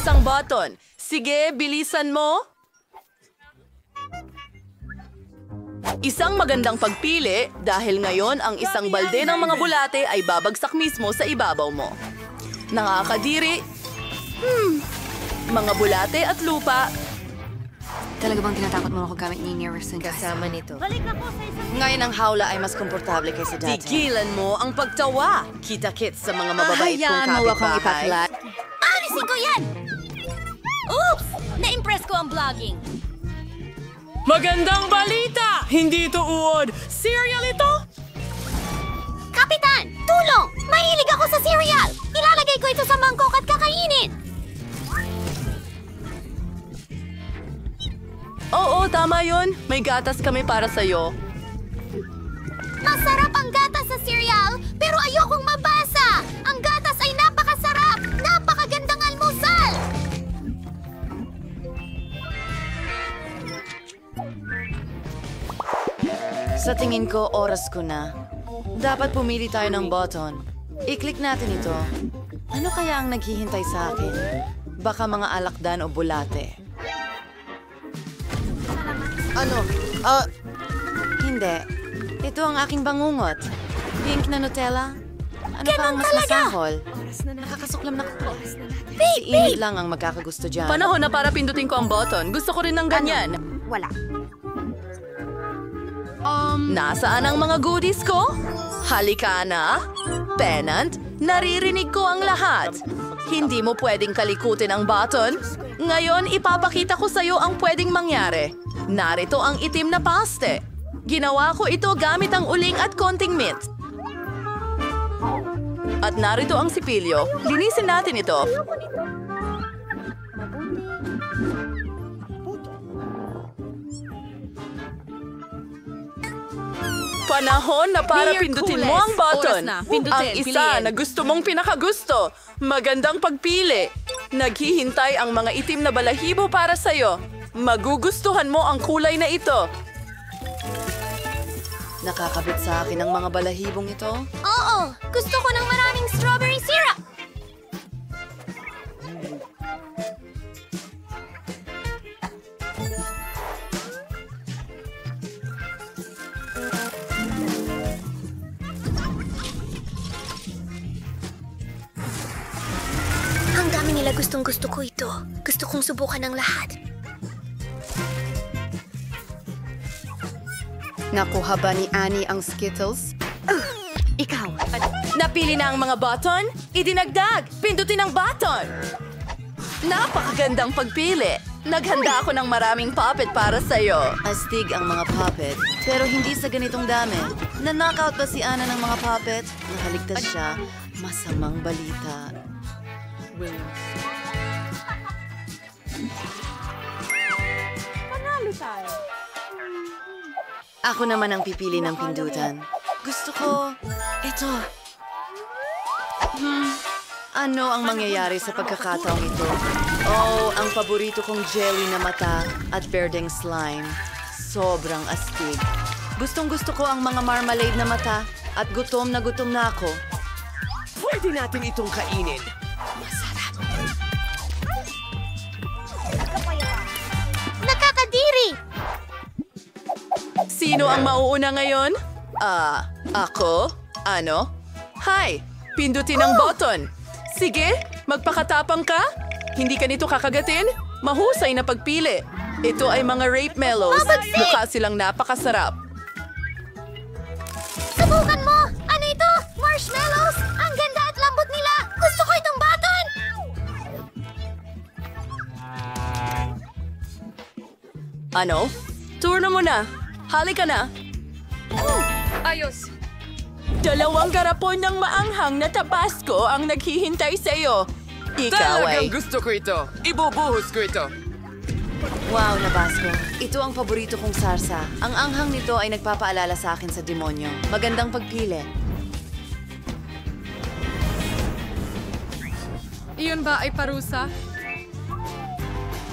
isang button. Sige, bilisan mo. Isang magandang pagpili dahil ngayon ang isang balde ng mga bulate ay babagsak mismo sa ibabaw mo. Nakakadiri. Mga bulate at lupa. Talaga bang tinatakot mo ako gamit ni Nearson? Kasama nito. Ngayon ang hawla ay mas komportable kaysa dati. Tigilan mo ang pagtawa. Kita-kits sa mga mababait kong kapitbahay. Alisin ko yan! Oops! Na-impress ko ang vlogging. Magandang balita! Hindi ito uod. Cereal ito? Kapitan! Tulong! Mahilig ako sa cereal! Ilalagay ko ito sa mangkok at kakainin! Oo, tama yun. May gatas kami para sa'yo. Masarap ang gatas sa cereal, pero ayokong mabasa! Ang gatas ay napakasarap! Napakagandang almusal! Sa tingin ko, oras ko na. Dapat pumili tayo ng button. I-click natin ito. Ano kaya ang naghihintay sa akin? Baka mga alakdan o bulate. Ano? Hindi. Ito ang aking bangungot. Pink na Nutella. Ano pa ang mas masahol? Nakakasuklam na ko. Si Init lang ang magkakagusto dyan. Panahon na para pindutin ko ang button. Gusto ko rin ng ganyan. Wala. Nasaan ang mga goodies ko? Halika na. Pennant, naririnig ko ang lahat. Hindi mo pwedeng kalikutin ang button. Ngayon, ipapakita ko sa'yo ang pwedeng mangyari. Narito ang itim na paste. Ginawa ko ito gamit ang uling at konting mint. At narito ang sipilyo. Linisin natin ito. Panahon na para pindutin mo ang button. Ang isa na gusto mong pinakagusto. Magandang pagpili. Naghihintay ang mga itim na balahibo para sa'yo. Magugustuhan mo ang kulay na ito. Nakakabit sa akin ang mga balahibong ito. Oo! Gusto ko ng maraming strawberry syrup! Ang dami nila gustong-gusto ko ito. Gusto kong subukan ng lahat. Nakuha ba ni Annie ang Skittles? Ikaw. Napili na ang mga button? Idinagdag! Pindutin ang button! Napakagandang pagpili. Naghanda ako ng maraming puppet para sa'yo. Astig ang mga puppet, pero hindi sa ganitong dami. Na-knockout ba si Ana ng mga puppet? Nakaligtas siya. Masamang balita. Panalo tayo. Ako naman ang pipili ng pindutan. Gusto ko ito. Ano ang mangyayari sa pagkakataong ito? Oh, ang paborito kong jelly na mata at berdeng slime. Sobrang astig. Gustong-gusto ko ang mga marmalade na mata at gutom na ako. Pwede natin itong kainin. Nakakadiri! Sino ang mauuna ngayon? Ako? Ano? Hi! Pindutin ang button. Sige, magpakatapang ka. Hindi ka nito kakagatin? Mahusay na pagpili. Ito ay mga rape mellows. Mabagsik! Mukha silang napakasarap. Subukan mo! Ano ito? Marshmallows! Ang ganda at lambot nila! Gusto ko itong button! Ano? Turno mo na. Halika na. Ayos! Dalawang garapon ng maanghang na tabasco ang naghihintay sa'yo. Ikaw ay... Talagang gusto ko ito. Ibubuhos ko ito. Wow, Nabasco. Ito ang paborito kong sarsa. Ang anghang nito ay nagpapaalala sa akin sa demonyo. Magandang pagpili. Iyon ba ay parusa?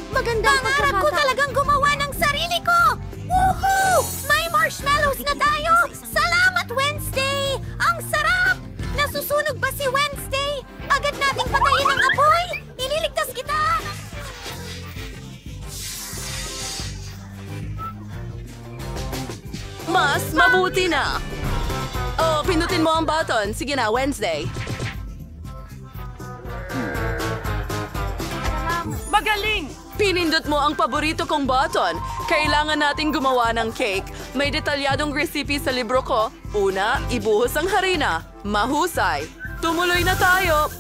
Magandang pangarap ko talagang gumawa ng sarili ko! Woohoo! May marshmallows na tayo! Salamat, Wednesday! Ang sarap! Nasusunog ba si Wednesday? Agad nating patayin ang apoy! Ililigtas kita! Mas mabuti na. Oh, pindutin mo ang button. Sige na, Wednesday. Magaling! Pinindot mo ang paborito kong button. Kailangan nating gumawa ng cake. May detalyadong recipe sa libro ko. Una, ibuhos ang harina. Mahusay. Tumuloy na tayo.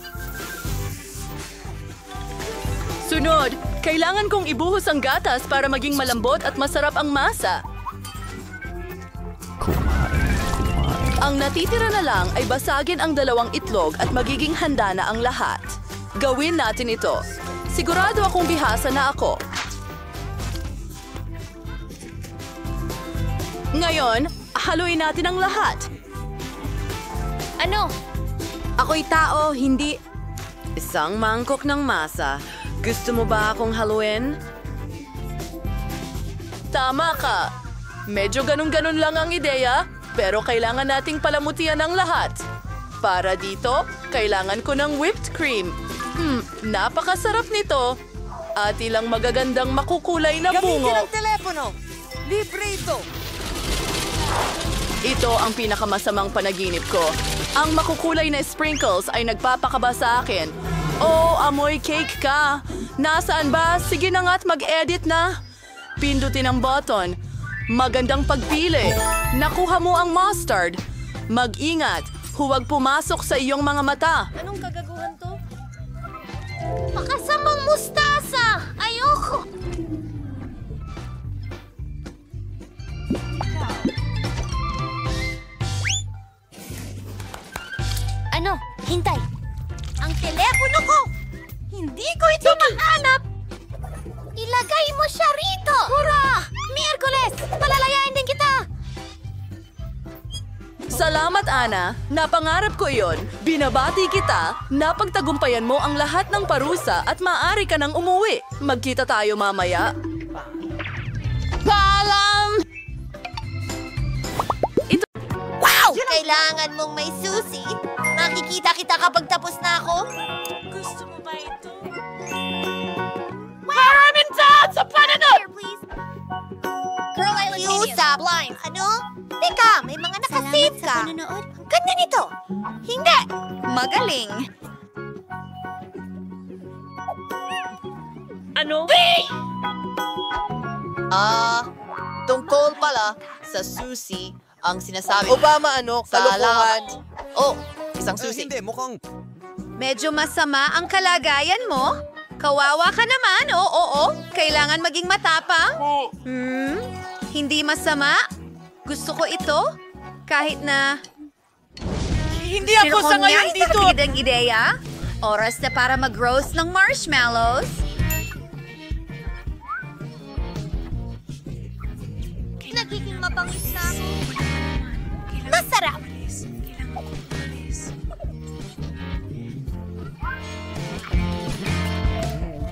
Sunod, kailangan kong ibuhos ang gatas para maging malambot at masarap ang masa. Ang natitira na lang ay basagin ang 2 itlog at magiging handa na ang lahat. Gawin natin ito. Sigurado akong bihasa na ako. Ngayon, haluin natin ang lahat. Ano? Ako'y tao, hindi... Isang mangkok ng masa. Gusto mo ba akong haluin? Tama ka. Medyo ganun-ganun lang ang ideya, pero kailangan nating palamutian ang lahat. Para dito, kailangan ko ng whipped cream. Napakasarap nito. At ilang magagandang makukulay na bungo. Gamitin ang telepono! Libre ito! Ito ang pinakamasamang panaginip ko. Ang makukulay na sprinkles ay nagpapakaba sa akin. Oh, amoy cake ka. Nasaan ba? Sige na nga't mag-edit na. Pindutin ang button. Magandang pagpili. Nakuha mo ang mustard. Mag-ingat. Huwag pumasok sa iyong mga mata. Anong kagaguhan to? Makasamang mustasa! Ayoko! Ano? Hintay! Ang telepono ko! Hindi ko ito mahanap! Ilagay mo siya rito! Hurra! Miyerkules! Palalayain din kita! Salamat, Ana. Napangarap ko iyon. Binabati kita. Napagtagumpayan mo ang lahat ng parusa at maaari ka nang umuwi. Magkita tayo mamaya. Paalam! Wow! Kailangan mong may susi. Makikita kita kapag tapos na ako. Gusto mo ba ito? Maraming tao sa pananood! Here, please. Girl, I like sa blinds. Ano? Teka, may mga nakasave ka. Ganda nito. Hindi. Magaling. Ano? Tungkol pala sa susi ang sinasabi. Obama ano? Kalokohan. Oh, isang susi. Hindi, mukhang... Medyo masama ang kalagayan mo. Kawawa ka naman. Oo. Kailangan maging matapang. Hindi masama. Gusto ko ito. Kahit na... Hindi ako sa ngayon dito! Ang ideya. Oras na para mag-roast ng marshmallows. Nagiging mapangis na ako. Masarap!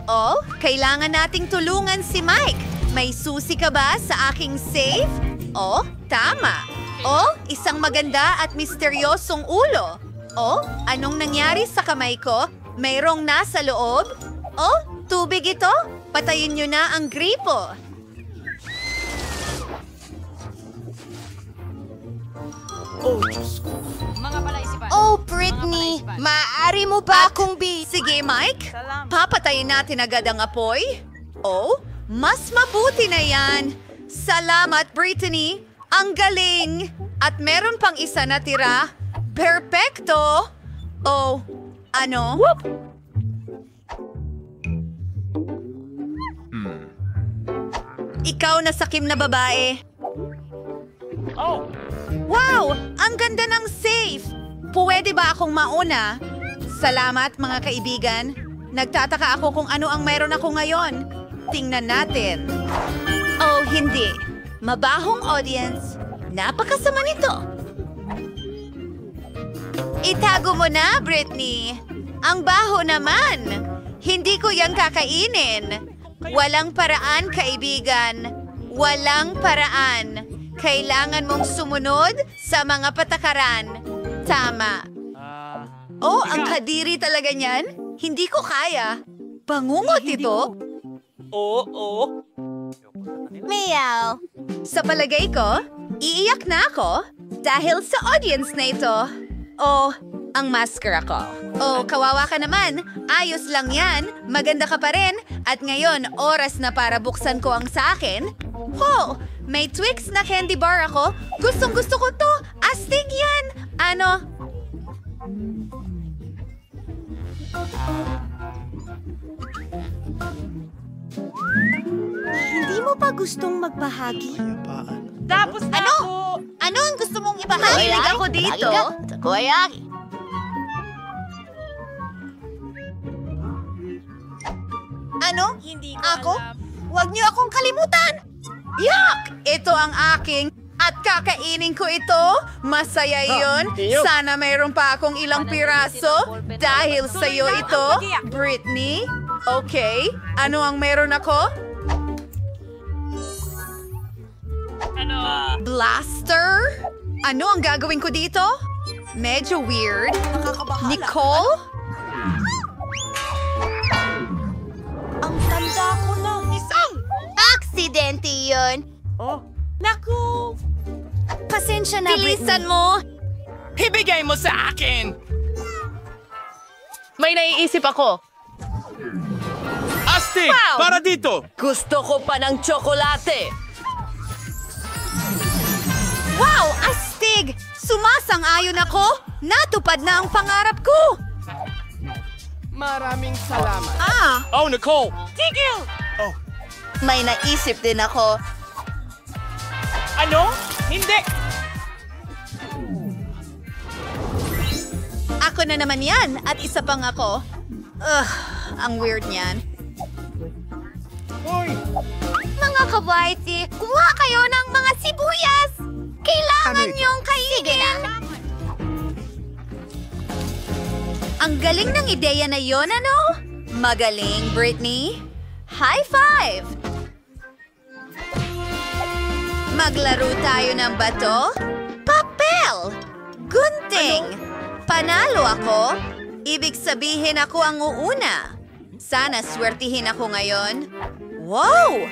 Oh, kailangan nating tulungan si Mike. May susi ka ba sa aking safe? Oh, tama. Oh, isang maganda at misteryosong ulo. Oh, anong nangyari sa kamay ko? Mayroong nasa loob? Oh, tubig ito? Patayin nyo na ang gripo. Oh, Britney, maaari mo ba akong Sige, Mike. Papatayin natin agad ang apoy. Oh, mas mabuti na yan. Salamat, Brittany. Ang galing. At meron pang isa na tira. Perpekto. Oh, ano? Ikaw na sakim na babae. Wow! Ang ganda ng safe! Pwede ba akong mauna? Salamat, mga kaibigan. Nagtataka ako kung ano ang mayroon ako ngayon. Tingnan natin. Oh, hindi. Mabahong audience. Napakasama nito. Itago mo na, Britney. Ang baho naman. Hindi ko yang kakainin. Walang paraan, kaibigan. Walang paraan. Kailangan mong sumunod sa mga patakaran. Tama. Oh, ang kadiri talaga niyan. Hindi ko kaya. Bangungot ito. Oo. Meow. Sa palagay ko, Iiyak na ako dahil sa audience na ito. Oh, ang maskara ko. Oh, kawawa ka naman. Ayos lang yan. Maganda ka pa rin. At ngayon, oras na para buksan ko ang sa akin. Ho! May Twix na candy bar ako. Gustong gusto ko to. Astig yan. Ano? Hindi mo ba gustong magbahagi? Tapos na Ano? ako. Ano ang gusto mong ibahagi? Mahilig ako dito. Takoyaki. Ano? Hindi ko Ako? alam. Huwag niyo akong kalimutan! Yak! Ito ang aking at kakainin ko ito. Masaya iyon. Sana mayroon pa akong ilang piraso. Dahil sa'yo ito, Britney. Okay, ano ang meron ako? Blaster? Ano ang gagawin ko dito? Medyo weird. Nicole? Ang tanda ko na. Aksidente yun. Naku! Pasensya na, Bilisan mo! Ibigay mo sa akin! May naiisip ako. Astig! Para dito! Gusto ko pa ng tsokolate. Wow! Astig! Sumasang-ayon ako! Natupad na ang pangarap ko! Maraming salamat. Oh, Nicole! Tigil! May naisip din ako. Ano? Hindi! Ako na naman yan at isa pang ako. Ang weird niyan. Mga kabaiti, kuha kayo ng mga sibuyas! Kailangan niyong kainin! Ang galing ng ideya na yon, ano? Magaling, Britney. High five! Maglaro tayo ng bato? Papel! Gunting! Panalo ako? Ibig sabihin ako ang uuna. Sana swertihin ako ngayon. Wow!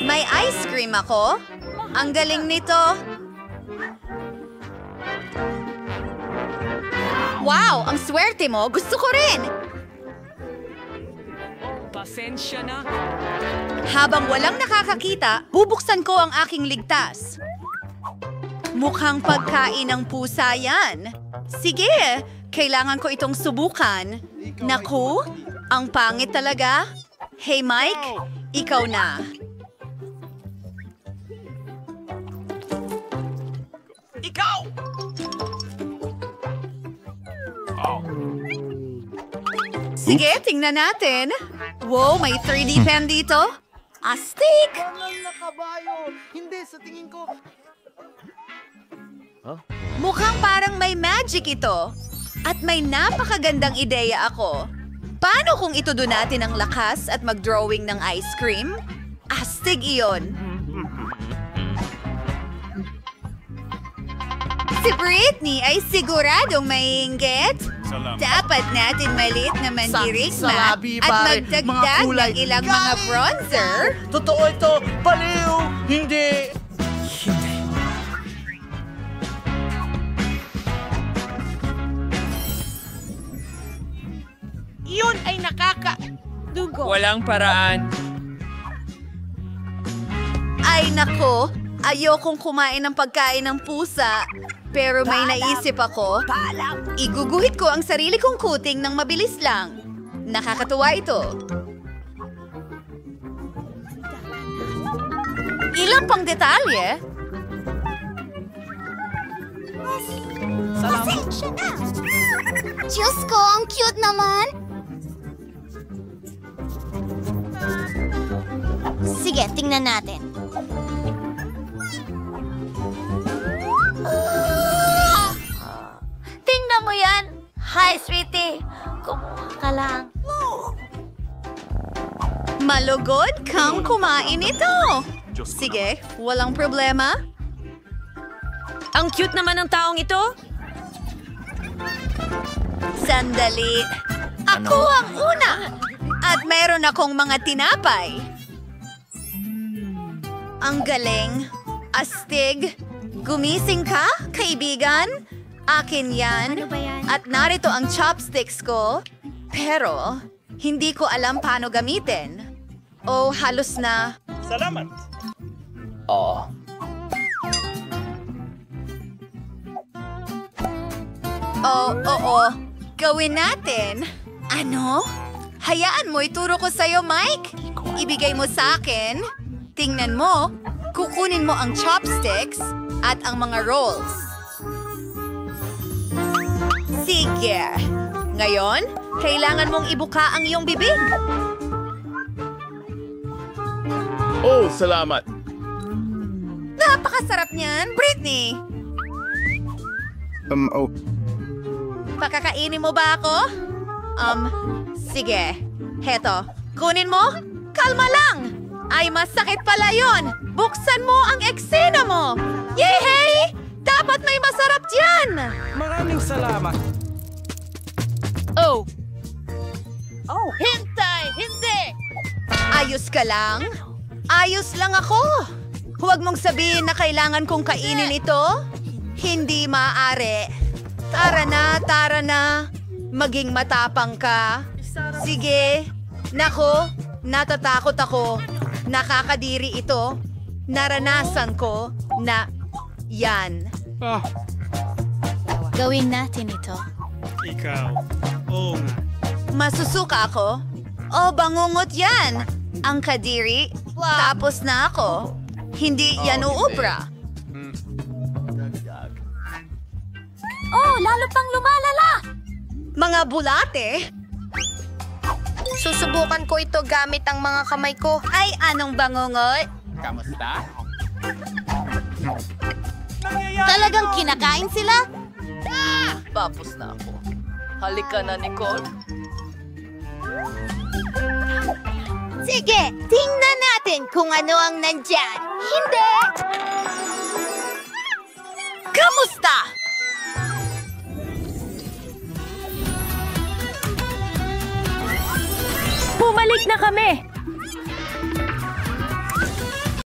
May ice cream ako? Ang galing nito. Wow! Ang swerte mo! Gusto ko rin! Pasensya na. Habang walang nakakakita, bubuksan ko ang aking ligtas. Mukhang pagkain ng pusa yan. Sige, kailangan ko itong subukan. Naku, ang pangit talaga. Hey Mike, ikaw na. Ikaw! Sige, tingnan natin. Wow, may 3D pen dito. Astig! Hindi, sa tingin ko... Mukhang parang may magic ito. At may napakagandang ideya ako. Paano kung itudo natin ang lakas at mag-drawing ng ice cream? Astig iyon. Si Britney ay siguradong maiinggit. Dapat natin maliit na mandirigma at magdagdag ng ilang mga bronzer. Totoo ito! Baliw! Hindi! Iyon ay dugo. Walang paraan. Ay nako, ayokong kumain ng pagkain ng pusa. Pero may naisip ako. Iguguhit ko ang sarili kong kuting ng mabilis lang. Nakakatuwa ito. Ilang pang detalye? Pasensya na. Diyos ko, ang cute naman. Sige, tingnan natin. Tingnan mo yan. Hi, sweetie. Kumuha ka lang. Malugod kang kumain ito. Sige, walang problema. Ang cute naman ng taong ito. Sandali. Ako ang una. At meron akong mga tinapay. Ang galing. Astig. Gumising ka, kaibigan? Akin yan. Ano ba yan? At narito ang chopsticks ko. Pero, hindi ko alam paano gamitin. O halos na... Salamat. Oo. Gawin natin. Ano? Hayaan mo, ituro ko sa'yo, Mike. Ibigay mo sa akin. Tingnan mo, kukunin mo ang chopsticks at ang mga rolls. Sige. Ngayon, kailangan mong ibuka ang iyong bibig. Oh, salamat. Napakasarap niyan, Britney. Oh. Pakakainin mo ba ako? Sige. Heto, kunin mo. Kalma lang. Ay, masakit pala yon. Buksan mo ang eksena mo. Yehey! Dapat may masarap dyan. Maraming salamat. Oh, Hintay! Hindi! Ayos ka lang? Ayos lang ako. Huwag mong sabihin na kailangan kong kainin ito. Hindi maaari. Tara na. Maging matapang ka. Sige. Nako, natatakot ako. Nakakadiri ito. Naranasan ko na yan. Gawin natin ito. Ikaw. Oo nga. Masusuka ako? O bangungot yan. Ang kadiri. Tapos na ako. Hindi yan uubra. Oh, lalo pang lumalala! Mga bulate. Susubukan ko ito gamit ang mga kamay ko. Ay, anong bangungot? Kamusta? Talagang kinakain sila? Tapos na ako. Halika na, Nicole. Sige, tingnan natin kung ano ang nandyan. Hindi! Kamusta? Bumalik na kami!